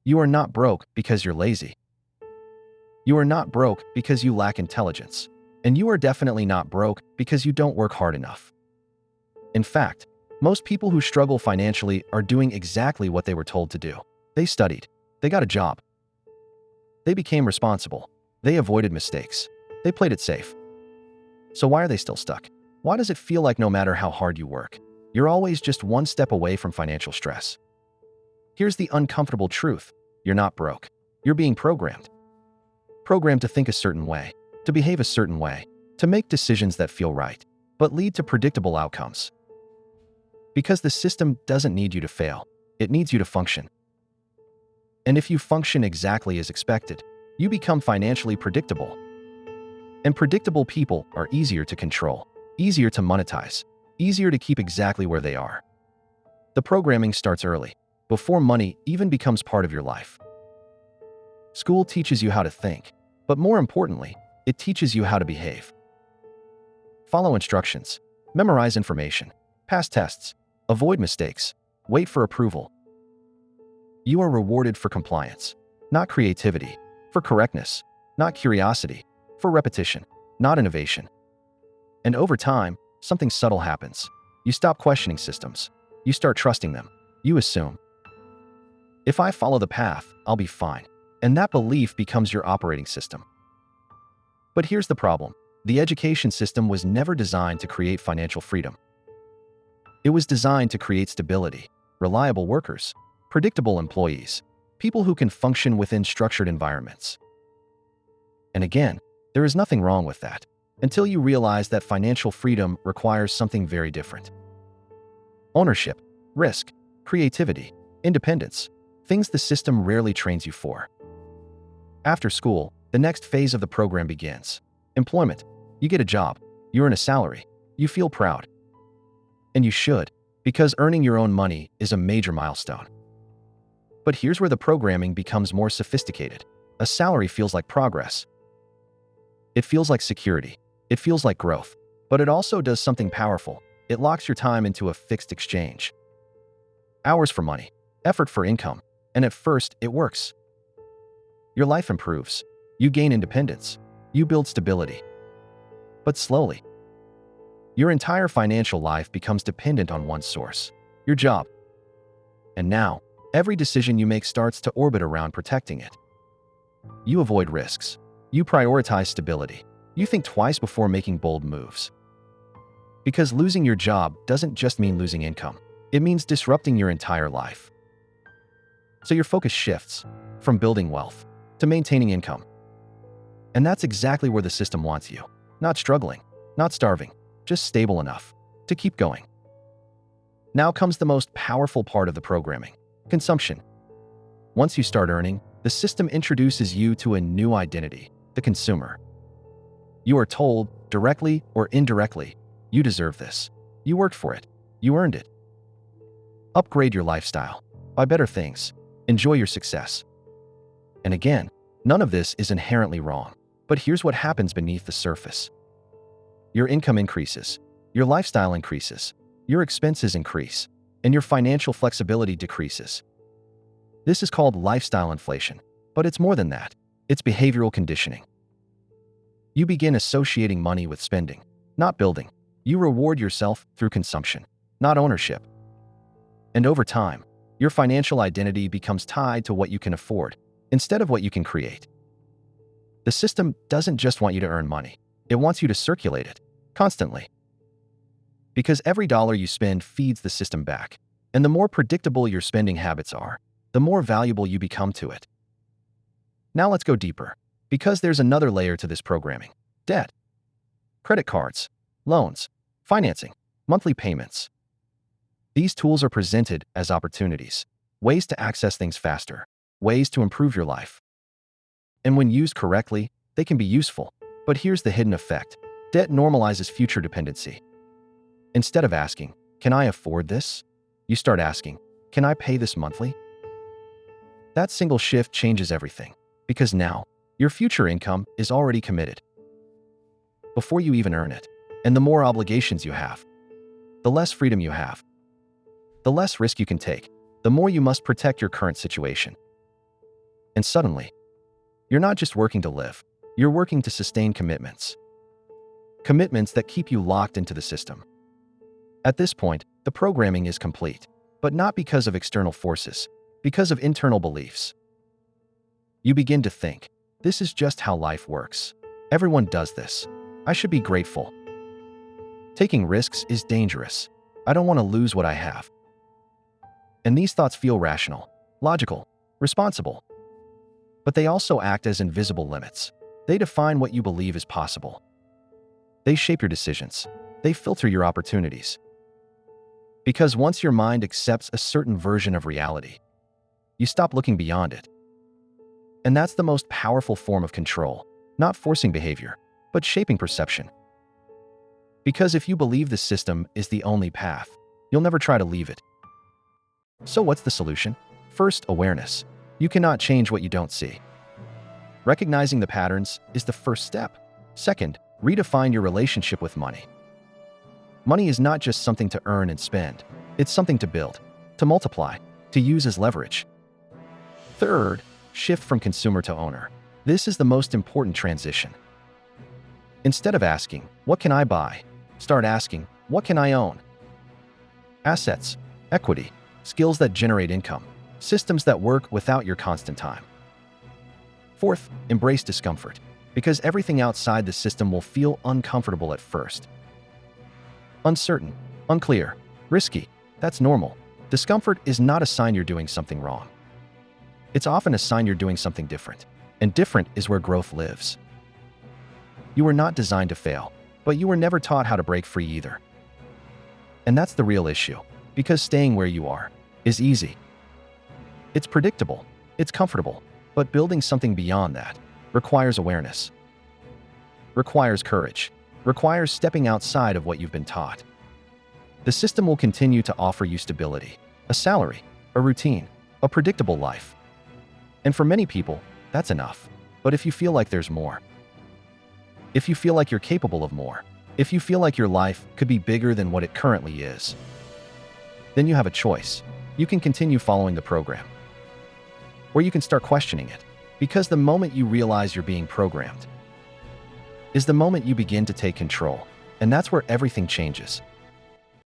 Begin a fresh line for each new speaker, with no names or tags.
You are not broke because you're lazy. You are not broke because you lack intelligence. And you are definitely not broke because you don't work hard enough. In fact, most people who struggle financially are doing exactly what they were told to do. They studied. They got a job. They became responsible. They avoided mistakes. They played it safe. So why are they still stuck? Why does it feel like no matter how hard you work, you're always just one step away from financial stress? Here's the uncomfortable truth. You're not broke. You're being programmed. Programmed to think a certain way, to behave a certain way, to make decisions that feel right, but lead to predictable outcomes. Because the system doesn't need you to fail, it needs you to function. And if you function exactly as expected, you become financially predictable. And predictable people are easier to control, easier to monetize, easier to keep exactly where they are. The programming starts early, before money even becomes part of your life. School teaches you how to think, but more importantly, it teaches you how to behave. Follow instructions, memorize information, pass tests, avoid mistakes, wait for approval. You are rewarded for compliance, not creativity, for correctness, not curiosity, for repetition, not innovation. And over time, something subtle happens. You stop questioning systems. You start trusting them. You assume, if I follow the path, I'll be fine. And that belief becomes your operating system. But here's the problem. The education system was never designed to create financial freedom. It was designed to create stability, reliable workers, predictable employees, people who can function within structured environments. And again, there is nothing wrong with that, until you realize that financial freedom requires something very different. Ownership, risk, creativity, independence, things the system rarely trains you for. After school, the next phase of the program begins. Employment. You get a job. You earn a salary. You feel proud. And you should, because earning your own money is a major milestone. But here's where the programming becomes more sophisticated. A salary feels like progress. It feels like security. It feels like growth. But it also does something powerful. It locks your time into a fixed exchange. Hours for money, effort for income, and at first, it works. Your life improves. You gain independence. You build stability. But slowly, your entire financial life becomes dependent on one source, your job. And now, every decision you make starts to orbit around protecting it. You avoid risks. You prioritize stability. You think twice before making bold moves. Because losing your job doesn't just mean losing income. It means disrupting your entire life. So your focus shifts from building wealth to maintaining income. And that's exactly where the system wants you. Not struggling, not starving, just stable enough to keep going. Now comes the most powerful part of the programming, consumption. Once you start earning, the system introduces you to a new identity, the consumer. You are told, directly or indirectly, you deserve this. You worked for it. You earned it. Upgrade your lifestyle. Buy better things. Enjoy your success. And again, none of this is inherently wrong. But here's what happens beneath the surface. Your income increases. Your lifestyle increases. Your expenses increase. And your financial flexibility decreases. This is called lifestyle inflation. But it's more than that. It's behavioral conditioning. You begin associating money with spending, not building. You reward yourself through consumption, not ownership. And over time, your financial identity becomes tied to what you can afford instead of what you can create. The system doesn't just want you to earn money. It wants you to circulate it constantly. Because every dollar you spend feeds the system back. And the more predictable your spending habits are, the more valuable you become to it. Now let's go deeper, because there's another layer to this programming. Debt. Credit cards, loans, financing, monthly payments. These tools are presented as opportunities, ways to access things faster, ways to improve your life. And when used correctly, they can be useful. But here's the hidden effect. Debt normalizes future dependency. Instead of asking, can I afford this? You start asking, can I pay this monthly? That single shift changes everything, because now, your future income is already committed. Before you even earn it, and the more obligations you have, the less freedom you have. The less risk you can take, the more you must protect your current situation. And suddenly, you're not just working to live, you're working to sustain commitments. Commitments that keep you locked into the system. At this point, the programming is complete, but not because of external forces, because of internal beliefs. You begin to think, this is just how life works. Everyone does this. I should be grateful. Taking risks is dangerous. I don't want to lose what I have. And these thoughts feel rational, logical, responsible. But they also act as invisible limits. They define what you believe is possible. They shape your decisions. They filter your opportunities. Because once your mind accepts a certain version of reality, you stop looking beyond it. And that's the most powerful form of control, not forcing behavior, but shaping perception. Because if you believe the system is the only path, you'll never try to leave it. So what's the solution? First, awareness. You cannot change what you don't see. Recognizing the patterns is the first step. Second, redefine your relationship with money. Money is not just something to earn and spend. It's something to build, to multiply, to use as leverage. Third, shift from consumer to owner. This is the most important transition. Instead of asking, what can I buy? Start asking, what can I own? Assets, equity, skills that generate income, systems that work without your constant time. Fourth, embrace discomfort, because everything outside the system will feel uncomfortable at first. Uncertain, unclear, risky, that's normal. Discomfort is not a sign you're doing something wrong. It's often a sign you're doing something different, and different is where growth lives. You were not designed to fail, but you were never taught how to break free either. And that's the real issue, because staying where you are is easy. It's predictable, it's comfortable, but building something beyond that requires awareness, requires courage, requires stepping outside of what you've been taught. The system will continue to offer you stability, a salary, a routine, a predictable life. And for many people, that's enough. But if you feel like there's more, if you feel like you're capable of more, if you feel like your life could be bigger than what it currently is, then you have a choice. You can continue following the program, or you can start questioning it. Because the moment you realize you're being programmed is the moment you begin to take control. And that's where everything changes.